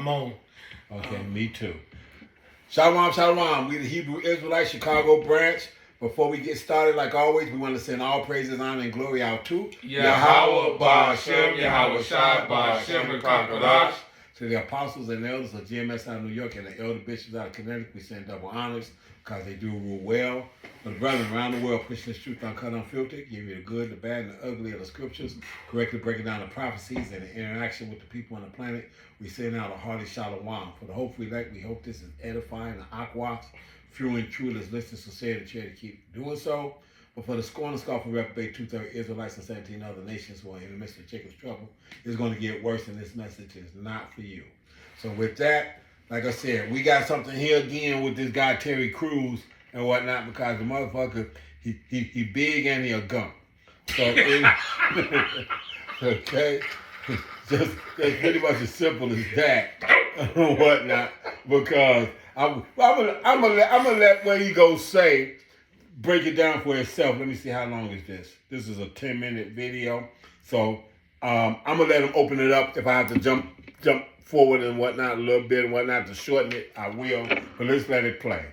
I'm on. Okay, me too. Shalom, shalom. We the Hebrew Israelite Chicago branch. Before we get started, like always, we want to send all praises, honor, and glory out to Yahweh, Ba'Shem, Yahweh Shai, Ba'Shem, and Kakadash. To the apostles and elders of GMS out of New York and the elder bishops out of Connecticut, we send double honors because they do rule well. For the brethren around the world, pushing this truth uncut, unfiltered, give you the good, the bad, and the ugly of the scriptures, correctly breaking down the prophecies and the interaction with the people on the planet. We send out a hearty shalom. For the hope we like, we hope this is edifying the aquas, fueling true as listeners sincerely chair to keep doing so. But for the scorn and scoff of reprobate 230 Israelites and 17 other nations who are in the midst of Jacob's trouble, it's going to get worse, and this message is not for you. So with that, like I said, we got something here again with this guy Terry Crews and whatnot, because the motherfucker, he big and he a gump. So okay, just pretty much as simple as that and whatnot. Because I'm gonna let what he go say break it down for itself. Let me see, how long is this? This is a 10-minute video, so I'm gonna let him open it up. If I have to jump forward and whatnot a little bit and whatnot to shorten it, I will. But let's let it play.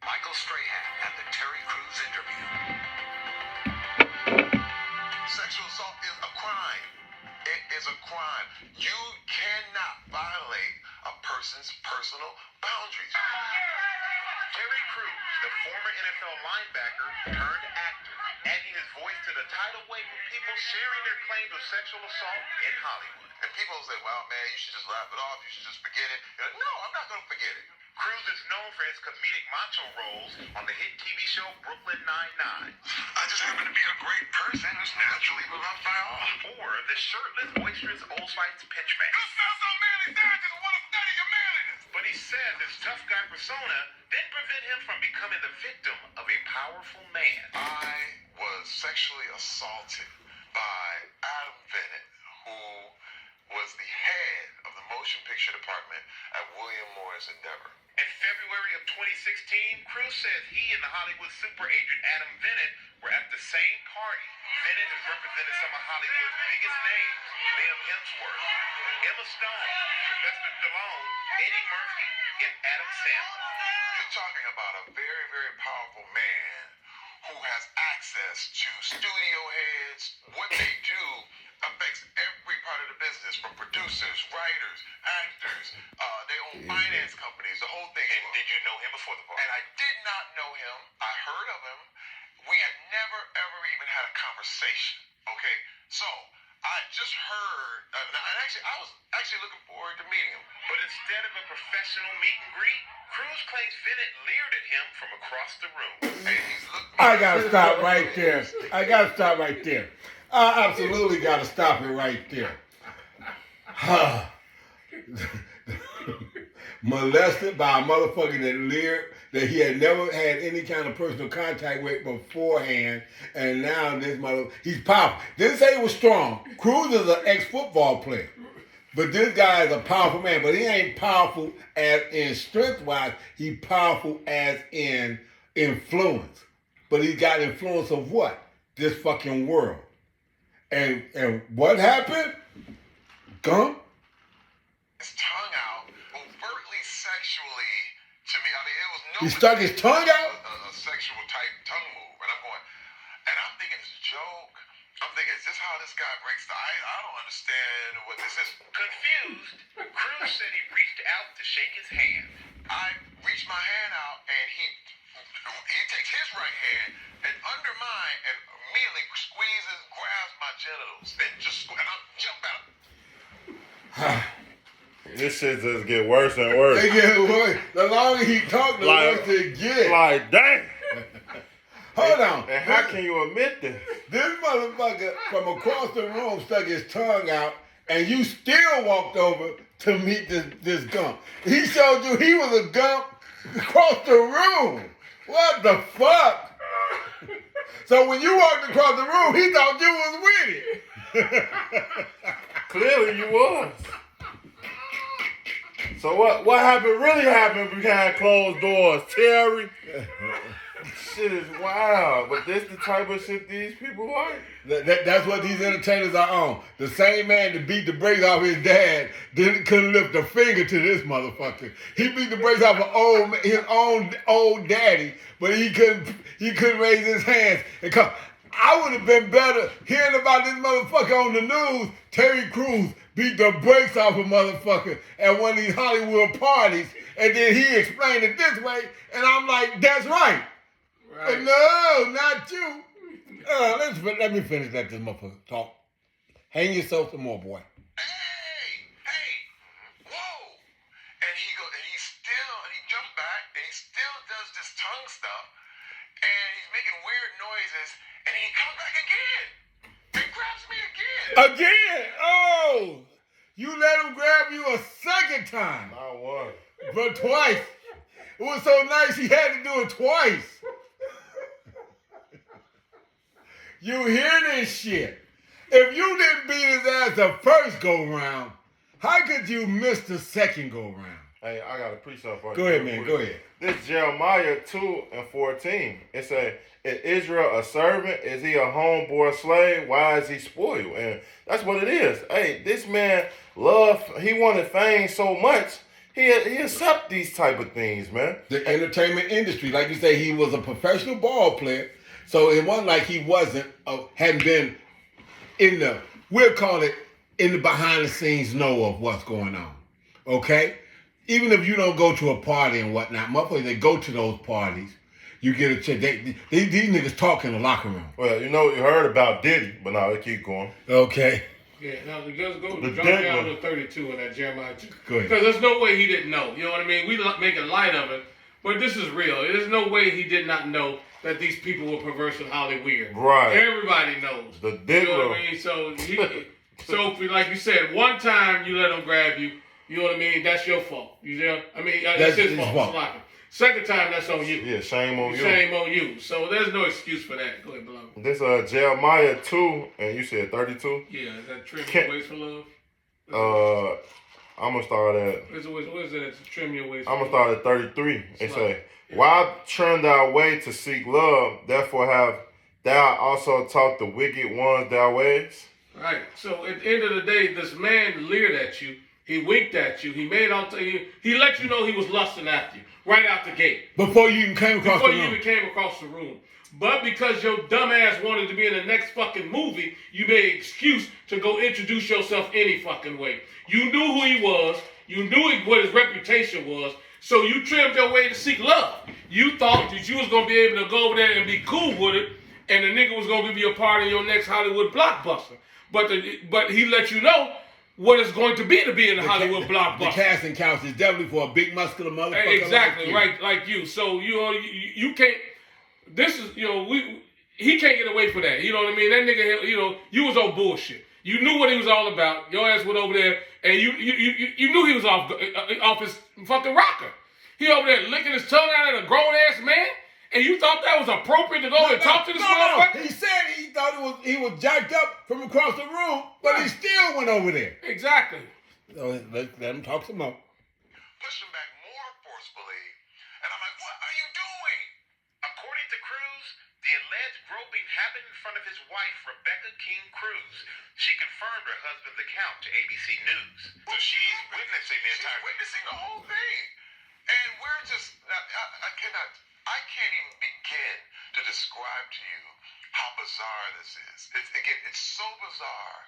Michael Strahan at the Terry Crews interview. Sexual assault is a crime. It is a crime. You cannot violate a person's personal boundaries. Terry Crews, the former NFL linebacker turned actor, adding his voice to the tidal wave of people sharing their claims of sexual assault in Hollywood. And people say, well, man, you should just laugh it off. You should just forget it. You're like, no, I'm not going to forget it. Crews is known for his comedic macho roles on the hit TV show Brooklyn Nine-Nine. I just happen to be a great person who's naturally beloved by all. Or the shirtless, boisterous Old Spice pitchman. You sound so manly, sir. I just want to study your manliness. But he said this tough guy persona didn't prevent him from becoming the victim of a powerful man. I was sexually assaulted by Adam Bennett, who was the head of the motion picture department at William Morris Endeavor. In February of 2016, Crews says he and the Hollywood super agent Adam Bennett were at the same party. Bennett has represented some of Hollywood's biggest names: Liam Hemsworth, Emma Stone, Sylvester Stallone, Eddie Murphy, and Adam Sandler. You're talking about a very, very powerful man who has access to studio heads. What they do affects every part of the business, from producers, writers, actors. They own finance companies, the whole thing. And did you know him before the party? And I did not know him. I heard of him. We had never, ever even had a conversation. Okay, so I just heard, and I was actually looking forward to meeting him. But instead of a professional meet and greet, Crews claims Bennett leered at him from across the room. And he's looking. I gotta stop right there. I absolutely gotta stop it right there. Molested by a motherfucker that leered, that he had never had any kind of personal contact with beforehand, and now this he's powerful. Didn't say he was strong. Crews is an ex-football player, but this guy is a powerful man. But he ain't powerful as in strength-wise. He's powerful as in influence. But he got influence of what? This fucking world. And what happened? Gump. His tongue out overtly sexually to me. I mean, it was no. He stuck his tongue out? A sexual type tongue move. And I'm thinking it's a joke. I'm thinking, is this how this guy breaks the ice? I don't understand what this is. Confused, Crews said he reached out to shake his hand. I reached my hand out, and he takes his right hand and under mine and immediately squeezes, grabs my genitals, and I jump out. This shit just get worse and worse. It get worse. The longer he talk, the worse it get. Like, dang. Hold on. And how can you admit this? This motherfucker from across the room stuck his tongue out, and you still walked over to meet this gump. He showed you he was a gump across the room. What the fuck? So when you walked across the room, he thought you was with it. Clearly you was. So what happened really happened behind closed doors, Terry? Shit is wild, but this the type of shit these people like. That's what these entertainers are on. The same man that beat the brakes off his dad couldn't lift a finger to this motherfucker. He beat the brakes off his own old daddy, but he couldn't raise his hands and come. I would have been better hearing about this motherfucker on the news. Terry Crews beat the brakes off a motherfucker at one of these Hollywood parties, and then he explained it this way, and I'm like, that's right. But no, not you. Let me finish that this motherfucker talk. Hang yourself some more, boy. Hey, whoa! And he jumped back, and he still does this tongue stuff, and he's making weird noises, and he comes back again. He grabs me again. Again? Oh! You let him grab you a second time. Not one. But twice. It was so nice he had to do it twice. You hear this shit? If you didn't beat his ass the first go round, how could you miss the second go round? Hey, I got a precept for you. Go ahead, man. Go ahead. This Jeremiah 2:14. It say, "Is Israel a servant? Is he a homeborn slave? Why is he spoiled?" And that's what it is. Hey, this man he wanted fame so much, he accept these type of things, man. The entertainment industry, like you say, he was a professional ball player, so it wasn't like he hadn't been we'll call it in the behind the scenes know of what's going on. Okay? Even if you don't go to a party and whatnot, motherfuckers that go to those parties, you get a check. These niggas talk in the locker room. Well, you heard about Diddy, but now let's keep going. Okay. Yeah, now let's go The jump dead down one. to 32 in that Jeremiah 2. Go ahead. Because there's no way he didn't know. You know what I mean? We making light of it, but this is real. There's no way he did not know that these people were perverse and highly weird. Right. Everybody knows. The You diddler. know what I mean? So like you said, one time you let him grab you. You know what I mean? That's your fault. You know? I mean, that's his fault. Sloppy. Second time, that's on you. Yeah, shame on you. Shame on you. So there's no excuse for that. Go ahead, beloved. This Jeremiah 2, and you said 32. Yeah, is that trim your waist for love? I'm gonna start at. What is it? Trim your waist. I'm gonna start at 33. It say, "Why turn thy way to seek love? Therefore have thou also taught the wicked ones thy ways." Right. So at the end of the day, this man leered at you. He winked at you. He made out to you. He let you know he was lusting after you right out the gate. Before you even came across the room. Before you even came across the room. But because your dumb ass wanted to be in the next fucking movie, you made an excuse to go introduce yourself any fucking way. You knew who he was. You knew what his reputation was. So you trimmed your way to seek love. You thought that you was going to be able to go over there and be cool with it, and the nigga was going to give you a part in your next Hollywood blockbuster. But he let you know what it's going to be in the Hollywood blockbuster. The casting couch is definitely for a big muscular motherfucker. Exactly, like you. like you. So you can't. This is he can't get away from that. You know what I mean? That nigga, you was on bullshit. You knew what he was all about. Your ass went over there, and you knew he was off his fucking rocker. He over there licking his tongue out at a grown ass man. And you thought that was appropriate to go and talk to this motherfucker? He said he thought he was jacked up from across the room, but he still went over there. Exactly. So let him talk some more. Push him back more forcefully. And I'm like, what are you doing? According to Cruz, the alleged groping happened in front of his wife, Rebecca King Cruz. She confirmed her husband's account to ABC News. So she's witnessing the entire thing. Witnessing the whole thing. And we're just, I can't even begin to describe to you how bizarre this is. It's so bizarre.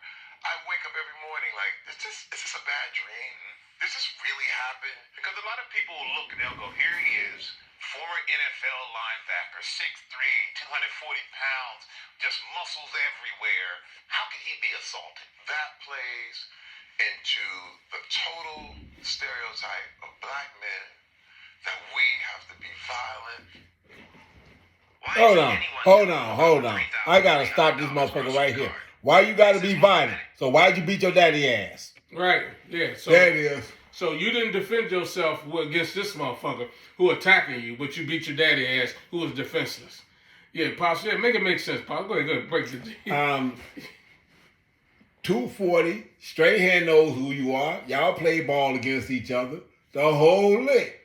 I wake up every morning like, is this a bad dream? Does this really happen? Because a lot of people will look and they'll go, here he is, former NFL linebacker, 6'3", 240 pounds, just muscles everywhere. How could he be assaulted? That plays into the total stereotype of black men that we have to be violent. Hold on. I gotta stop this motherfucker right here. Why you gotta be violent? So why'd you beat your daddy ass? Right, yeah. So, there it is. So you didn't defend yourself against this motherfucker who attacking you, but you beat your daddy ass who was defenseless. Yeah, Pops, make it make sense, Pops. Go ahead, break the deal. 240, straight hand knows who you are. Y'all play ball against each other. The whole lick.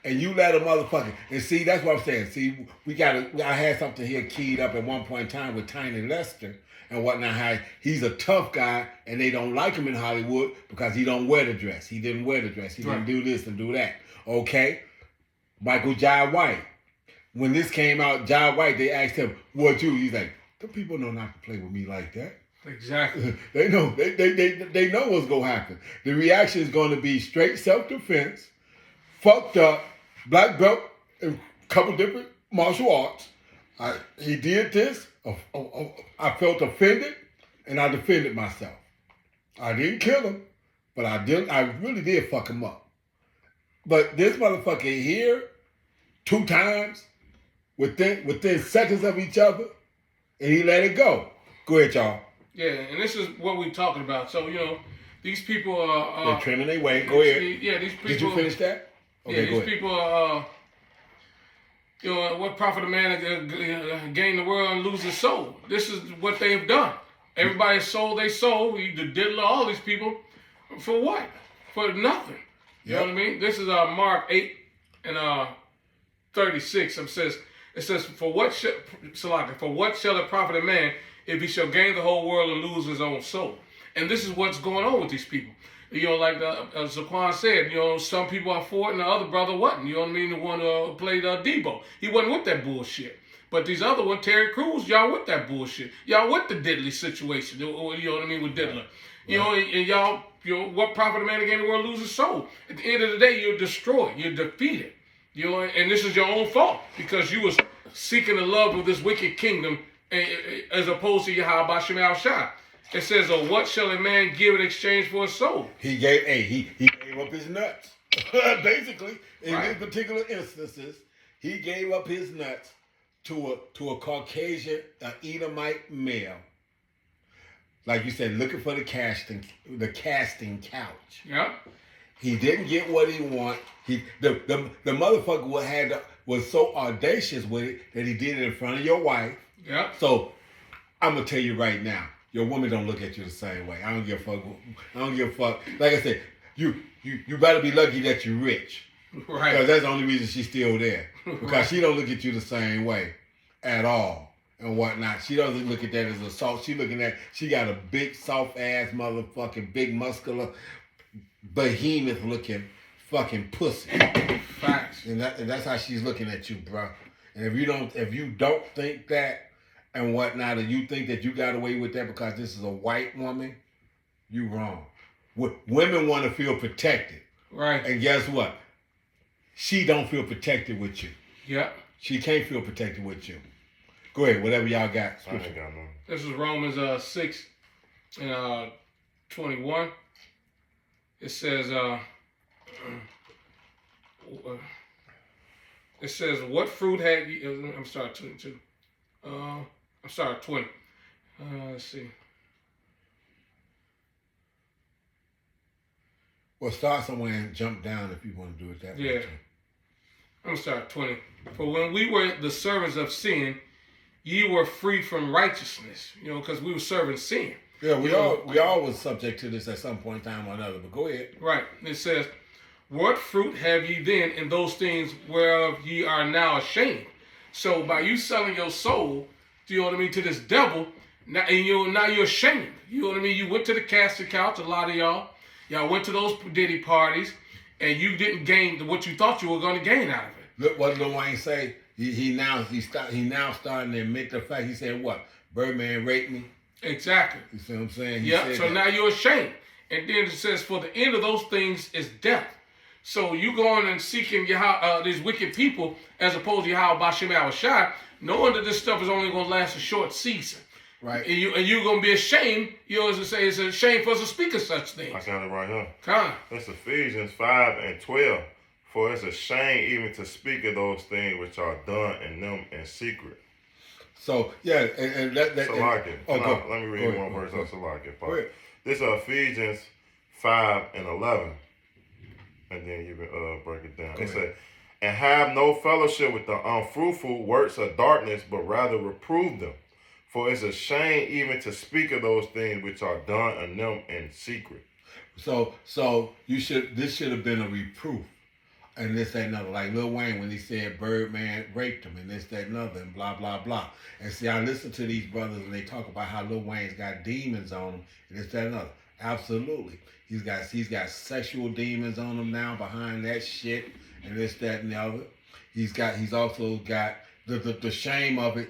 and you let a motherfucker, and see, that's what I'm saying. See, I had something here keyed up at one point in time with Tiny Lester and whatnot, how he's a tough guy, and they don't like him in Hollywood because he don't wear the dress. He didn't wear the dress. He didn't do this and do that. Okay? Michael Jai White. When this came out, Jai White, they asked him, what you? He's like, the people know not to play with me like that. Exactly. They know. They know what's going to happen. The reaction is going to be straight self-defense, fucked up, black belt, and a couple different martial arts. He did this. I felt offended, and I defended myself. I didn't kill him, but I really did fuck him up. But this motherfucker here, 2 times, within seconds of each other, and he let it go. Go ahead, y'all. Yeah, and this is what we're talking about. So, these people are... They're trimming their way. Go ahead. Yeah, these people... Did you finish that? Okay, yeah, these people are... what profit a man to gain the world and lose his soul? This is what they've done. Everybody sold their soul. The diddler, all these people. For what? For nothing. You know what I mean? This is Mark 8 and 36. It says, for what shall it profit a man if he shall gain the whole world and lose his own soul? And this is what's going on with these people. Like Zaquan said, some people are for it and the other brother wasn't. You know what I mean? The one who played Debo. He wasn't with that bullshit. But these other one, Terry Crews, y'all with that bullshit. Y'all with the diddly situation. You know what I mean? With Diddler. And y'all, what profit a man to gain the world, lose his soul? At the end of the day, you're destroyed. You're defeated. And this is your own fault because you was seeking the love of this wicked kingdom as opposed to Yahweh Shem Al Shai. It says, what shall a man give in exchange for his soul? He gave up his nuts. Basically, in these particular instances, he gave up his nuts to a Caucasian, an Edomite male. Like you said, looking for the casting couch. Yeah. He didn't get what he wanted. The motherfucker was so audacious with it that he did it in front of your wife. Yeah. So I'm gonna tell you right now, your woman don't look at you the same way. I don't give a fuck. Like I said, you better be lucky that you're rich. Right. Because that's the only reason she's still there. Because she don't look at you the same way at all and whatnot. She doesn't look at that as assault. She got a big, soft ass motherfucking, big, muscular, behemoth looking fucking pussy. Facts. And that's how she's looking at you, bro. And if you don't think that and whatnot, or you think that you got away with that because this is a white woman, you wrong. Women want to feel protected. Right. And guess what? She don't feel protected with you. Yeah. She can't feel protected with you. Go ahead, whatever y'all got. I ain't got none. This is Romans 6 and 21. It says, what fruit had you? I'm sorry, 22. I'm sorry, 20. Let's see. Well, start somewhere and jump down if you want to do it that way. Yeah. I'm going to start 20. For when we were the servants of sin, ye were free from righteousness. Because we were serving sin. Yeah, we all was subject to this at some point in time or another, but go ahead. Right. It says, what fruit have ye then in those things whereof ye are now ashamed? So by you selling your soul, to this devil, now you're ashamed. You know what I mean? You went to the casting couch, a lot of y'all went to those Diddy parties, and you didn't gain what you thought you were going to gain out of it. Look what Lil Wayne say. He now starting to admit the fact. He said what? Birdman raped me. Exactly. You see what I'm saying? So now you're ashamed. And then it says, for the end of those things is death. So you going and seeking these wicked people as opposed to Yahweh Bashem Al Shai, knowing that this stuff is only going to last a short season. Right. And you're going to be ashamed. As to say, it's a shame for us to speak of such things. I got it right here. Kind of. That's Ephesians 5 and 12. For it's a shame even to speak of those things which are done in them in secret. So, yeah, and that Salakia. Let me read one verse of Salakia. This is Ephesians 5 and 11. And then you can break it down. It says, and have no fellowship with the unfruitful works of darkness, but rather reprove them. For it's a shame even to speak of those things which are done in them in secret. So this should have been a reproof. and this, that, and another. Like Lil Wayne when he said Birdman raped him and this, that, and other, and blah, blah, blah. And see, I listen to these brothers and they talk about how Lil Wayne's got demons on him and this, that, and other. Absolutely. He's got sexual demons on him now behind that shit and this, that, and the other. He's also got the shame of it.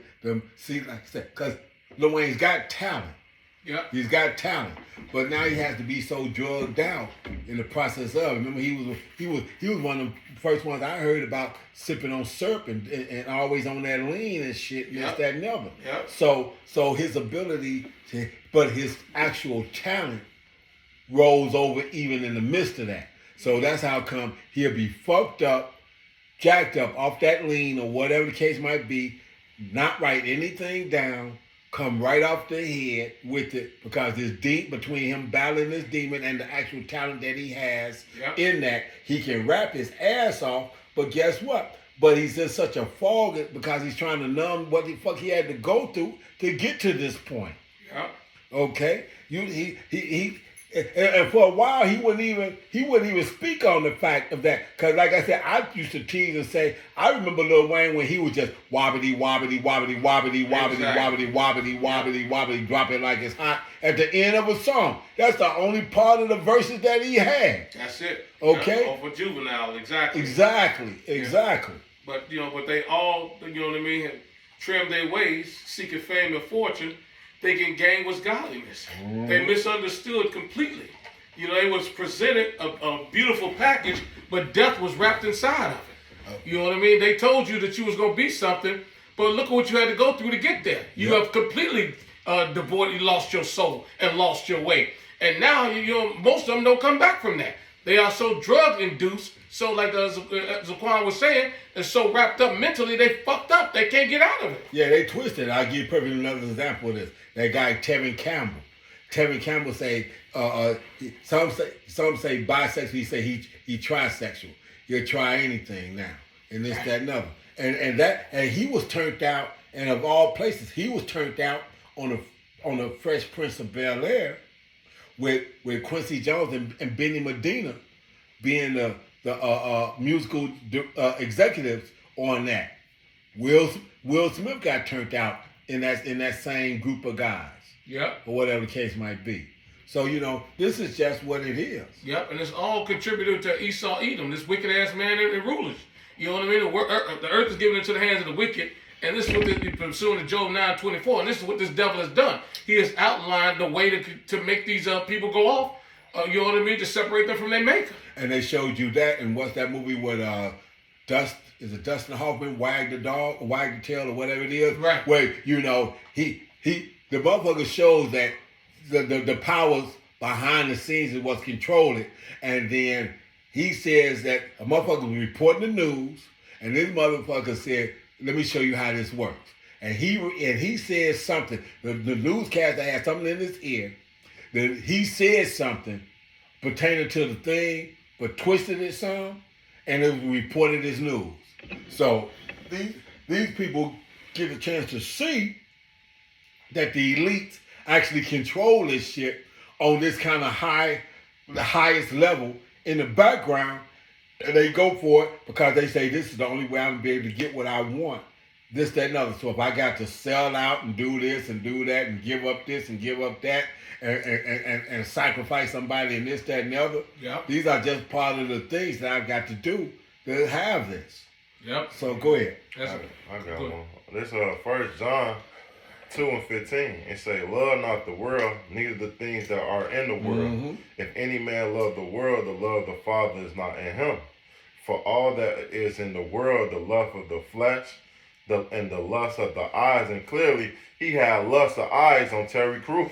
See, like I said, because Lil Wayne's got talent. Yep. He's got talent, but now he has to be so drugged out in the process of. Remember, he was one of the first ones I heard about sipping on syrup and always on that lean and shit. And Yep. this, that, and the other. Yep. So his ability to, but his actual talent rolls over even in the midst of that. So that's how come he'll be fucked up, jacked up off that lean or whatever the case might be, not write anything down. Come right off the head with it because it's deep between him battling this demon and the actual talent that he has Yep. in that. He can rap his ass off, but guess what? But he's in such a fog because he's trying to numb what the fuck he had to go through to get to this point. Yep. Okay? And for a while he wouldn't even speak on the fact of that. Cause like I said, I used to tease and say, I remember Lil Wayne when he was just wobbity, wobbity, wobbity, wobbity, wobbity, Exactly. wobbity, wobbity, wobbity, wobbity, dropping like it's hot at the end of a song. That's the only part of the verses that he had. That's it. Okay. Yep. Or for Juvenile, exactly. Exactly. But but they all, you know what I mean, trim their ways, seeking fame and fortune, thinking gain was godliness. They misunderstood completely. They was presented a beautiful package, but death was wrapped inside of it. You know what I mean? They told you that you was gonna be something, but look at what you had to go through to get there. You have completely you lost your soul and lost your way. And now most of them don't come back from that. They are so drug induced. So like Zaquan was saying, they're so wrapped up mentally, they fucked up. They can't get out of it. Yeah, they twisted. I'll give you perfectly another example of this. That guy Tevin Campbell. Tevin Campbell say some say bisexual. He say he trisexual. He'll try anything now, and this, that, and other. And he was turned out. And of all places, he was turned out on the Fresh Prince of Bel-Air with Quincy Jones and Benny Medina being the musical executives on that. Will Smith got turned out in that same group of guys. Yep. Or whatever the case might be. So this is just what it is. Yep, and it's all contributed to Esau Edom, this wicked ass man and rulers. You know what I mean? The earth is given into the hands of the wicked, and this is what you're pursuing in Job 9:24, and this is what this devil has done. He has outlined the way to make these people go off. You know what I mean? To separate them from their maker. And they showed you that, and what's that movie with Dustin Hoffman, Wag the Dog, or Wag the Tail, or whatever it is? Right. Where the motherfucker shows that the powers behind the scenes is what's controlling it, and then he says that a motherfucker was reporting the news, and this motherfucker said, "Let me show you how this works." And he said something. The newscaster had something in his ear. That he said something pertaining to the thing, but twisted it some, and it was reported as news. So these people get a chance to see that the elites actually control this shit on this kind of the highest level in the background, and they go for it because they say this is the only way I'm gonna be able to get what I want. This, that, and other. So if I got to sell out and do this and do that and give up this and give up that and sacrifice somebody and this, that, and the other, Yep. these are just part of the things that I've got to do to have this. Yep. So go ahead. That's I got good. one. This 1 John 2:15. It say, "Love not the world, neither the things that are in the world. Mhm. If any man love the world, the love of the Father is not in him. For all that is in the world, the lust of the flesh, and the lust of the eyes." And clearly, he had lust of eyes on Terry Crews.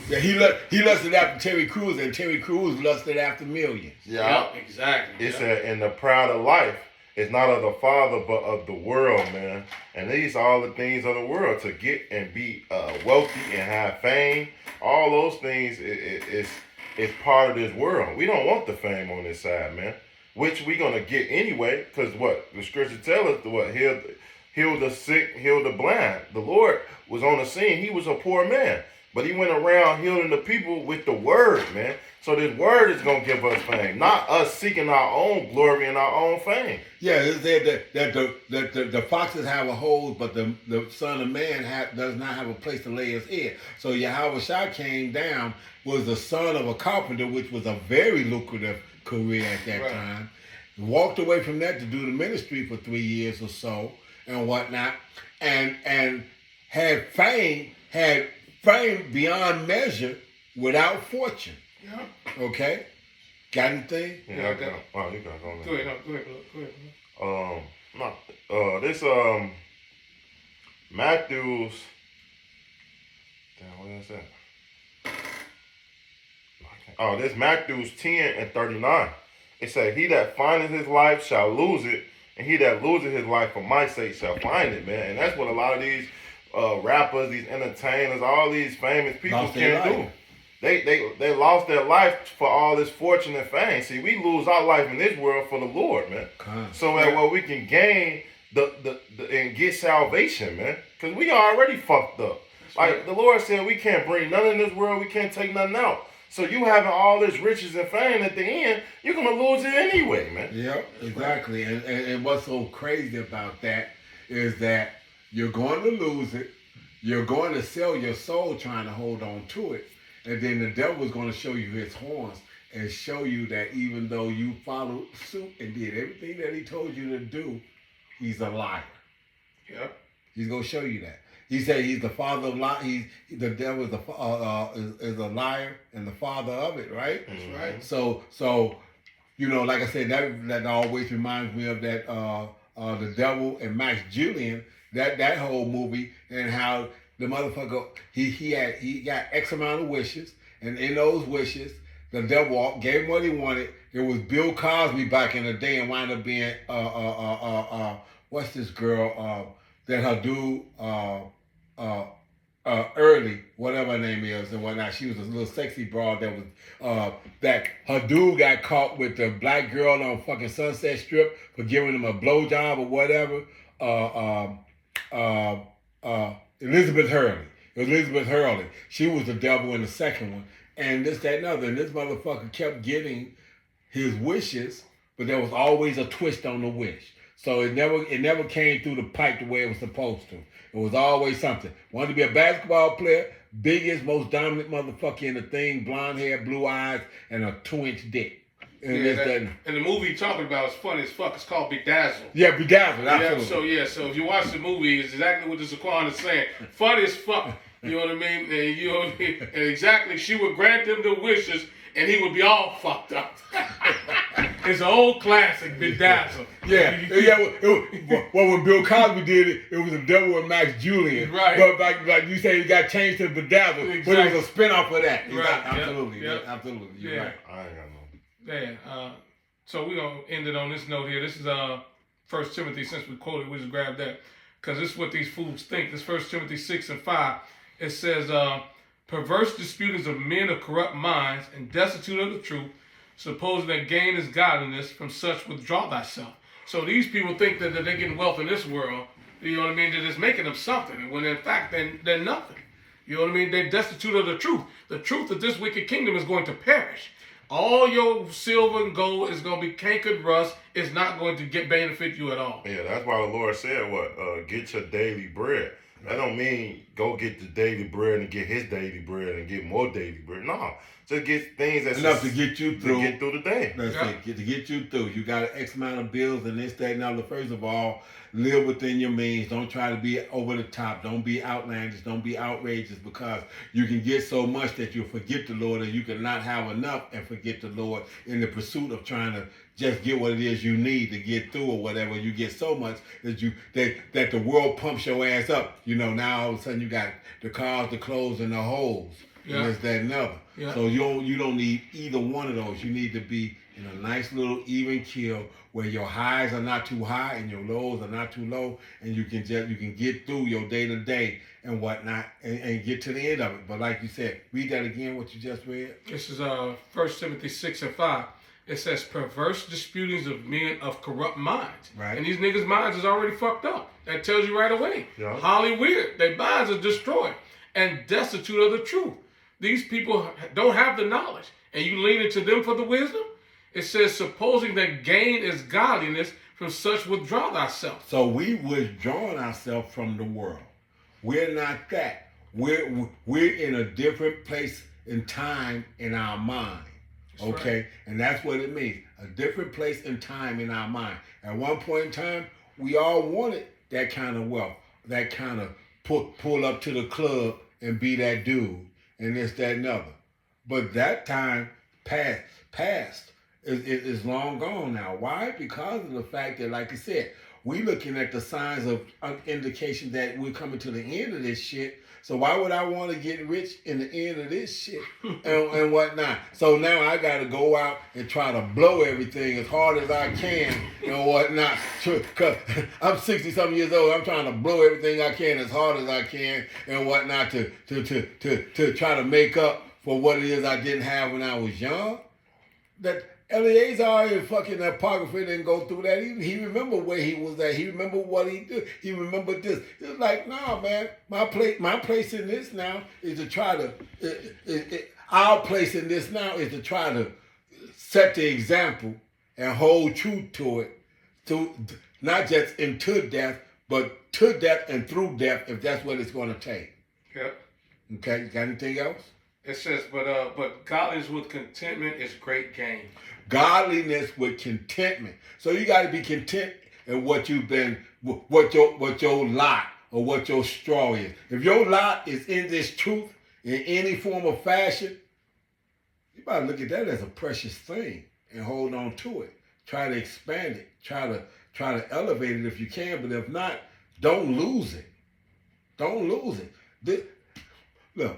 Yeah, he lusted after Terry Crews, and Terry Crews lusted after millions. Yep, exactly. It Yep. said, "In the pride of life is not of the Father, but of the world, man." And these are all the things of the world, to get and be wealthy and have fame. All those things is part of this world. We don't want the fame on this side, man. Which we gonna get anyway, because what the scripture tell us, heal the sick, heal the blind. The Lord was on the scene. He was a poor man, But he went around healing the people with the word, man. So this word is going to give us fame, not us seeking our own glory and our own fame. Yeah, it said that the foxes have a hole, but the Son of Man does not have a place to lay his head. So Yahweh Shai came down, was the son of a carpenter, which was a very lucrative career at that time. Walked away from that to do the ministry for 3 years or so and whatnot, and had fame beyond measure without fortune. Yeah. Okay? Got anything? Yeah, I got. Oh, you got Go ahead. Go ahead. This Matthew's. Damn, what is that? Oh, this Matthew's 10:39. It said, "He that findeth his life shall lose it, and he that loseth his life for my sake shall find it," man. And that's what a lot of these rappers, these entertainers, all these famous people can't do. They lost their life for all this fortune and fame. See, we lose our life in this world for the Lord, man. So that way we can gain and get salvation, man. Because we already fucked up. Like the Lord said, we can't bring nothing in this world. We can't take nothing out. So you having all this riches and fame at the end, you're gonna lose it anyway, man. Yep, exactly. And what's so crazy about that is that you're going to lose it. You're going to sell your soul trying to hold on to it. And then the devil is going to show you his horns and show you that even though you followed suit and did everything that he told you to do, he's a liar. Yep. He's going to show you that. He said he's the father of lies. The devil is a liar and the father of it, right? That's right. So you know, like I said, that always reminds me of that the devil and Max Julian, that whole movie, and how the motherfucker he got X amount of wishes, and in those wishes, the devil gave him what he wanted. It was Bill Cosby back in the day, and wound up being what's this girl that her dude Early, whatever her name is and whatnot. She was a little sexy broad that was that her dude got caught with the black girl on fucking Sunset Strip for giving him a blowjob or whatever. Elizabeth Hurley. She was the devil in the second one. And this, that, and other. And this motherfucker kept getting his wishes, but there was always a twist on the wish. So it never came through the pipe the way it was supposed to. It was always something. Wanted to be a basketball player, biggest, most dominant motherfucker in the thing, blonde hair, blue eyes, and a 2-inch dick. And, and the movie you're talking about is funny as fuck. It's called Bedazzled. Yeah, Bedazzled, absolutely. Yeah, so if you watch the movie, it's exactly what the Zaquan is saying. Funny as fuck. You know what I mean? And you know what I mean? And exactly, she would grant him the wishes, and he would be all fucked up. It's an old classic, Bedazzled. Yeah. Well, when Bill Cosby did it, it was the devil with Max Julian. Right. But like you say, it got changed to Bedazzled, Exactly. but it was a spinoff of that. Right. Absolutely. Yep. Absolutely. You're right. I ain't got no. Yeah. So we're going to end it on this note here. This is 1 Timothy, since we quoted, we just grabbed that. Because this is what these fools think. This 1 Timothy 6:5. It says, perverse disputings of men of corrupt minds and destitute of the truth, supposing that gain is godliness, from such withdraw thyself. So these people think that they're getting wealth in this world, you know what I mean, that it's making them something, when in fact they're nothing. You know what I mean? They're destitute of the truth. The truth of this wicked kingdom is going to perish. All your silver and gold is going to be cankered rust. It's not going to benefit you at all. Yeah, that's why the Lord said, get your daily bread. That don't mean go get the daily bread and get his daily bread and get more daily bread. No, just get things that's enough to get you through. To get through the day. That's it. To get you through. You got an X amount of bills and this, that, and other. First of all, live within your means. Don't try to be over the top. Don't be outlandish. Don't be outrageous, because you can get so much that you'll forget the Lord, and you can not have enough and forget the Lord in the pursuit of trying to just get what it is you need to get through or whatever. You get so much that the world pumps your ass up. You know, now all of a sudden you got the cars, the clothes, and the holes. Yeah. And this, that, and other. Yeah. So you don't need either one of those. You need to be in a nice little even keel where your highs are not too high and your lows are not too low, and you can get through your day to day and whatnot and get to the end of it. But like you said, read that again, what you just read. This is 1 Timothy 6:5. It says, perverse disputings of men of corrupt minds. Right. And these niggas' minds is already fucked up. That tells you right away. Yeah. Holly weird. Their minds are destroyed. and destitute of the truth. These people don't have the knowledge, and you lean into them for the wisdom. It says, supposing that gain is godliness, from such withdraw thyself. So we withdrawing ourselves from the world. We're not that. We're in a different place in time in our mind. Okay? Right. And that's what it means. A different place in time in our mind. At one point in time, we all wanted that kind of wealth, that kind of pull up to the club and be that dude, and this, that, and other. But that time passed. Is long gone now. Why? Because of the fact that, like I said, we looking at the signs of indication that we're coming to the end of this shit. So why would I want to get rich in the end of this shit and whatnot? So now I got to go out and try to blow everything as hard as I can and whatnot. Cause I'm 60-something years old. I'm trying to blow everything I can as hard as I can and whatnot to try to make up for what it is I didn't have when I was young. That Eleazar and fucking Apocrypha didn't go through that. He remembered where he was at. He remembered what he did. He remembered this. It was like, nah, man, my place in this now is to try to, our place in this now is to try to set the example and hold true to it, to not just into death, but to death and through death, if that's what it's going to take. Yep. Okay, you got anything else? It says, but godliness with contentment is great gain. Godliness with contentment. So you got to be content in what you've been, what your lot or what your straw is. If your lot is in this truth in any form or fashion, you got to look at that as a precious thing and hold on to it. Try to expand it. Try to elevate it if you can. But if not, don't lose it. Don't lose it. Look.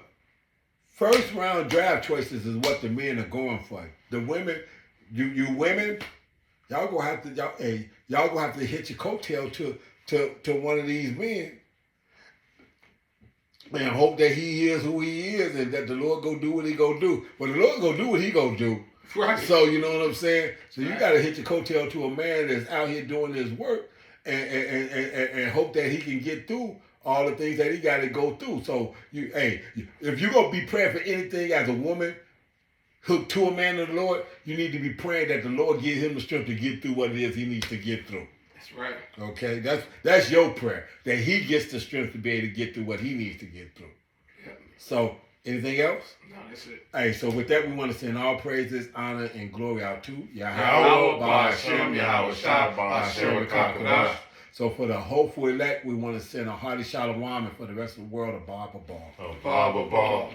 First round draft choices is what the men are going for. The women, you women, y'all gonna have to hit your coattail to one of these men and hope that he is who he is and that the Lord go do what he go do. But the Lord go do what he go do. Right. So you know what I'm saying? So you gotta hit your coattail to a man that's out here doing his work and hope that he can get through all the things that he got to go through. So, if you're going to be praying for anything as a woman hooked to a man of the Lord, you need to be praying that the Lord gives him the strength to get through what it is he needs to get through. That's right. Okay? That's your prayer, that he gets the strength to be able to get through what he needs to get through. Yeah. So, anything else? No, that's it. Hey, so with that, we want to send all praises, honor, and glory out to Yahweh, Ba'ashem, Yahweh, Shah, Ba'ashem, Kakadash. So for the hopeful elect, we want to send a hearty shalom, and for the rest of the world, a Baba Ball. A Baba Ball.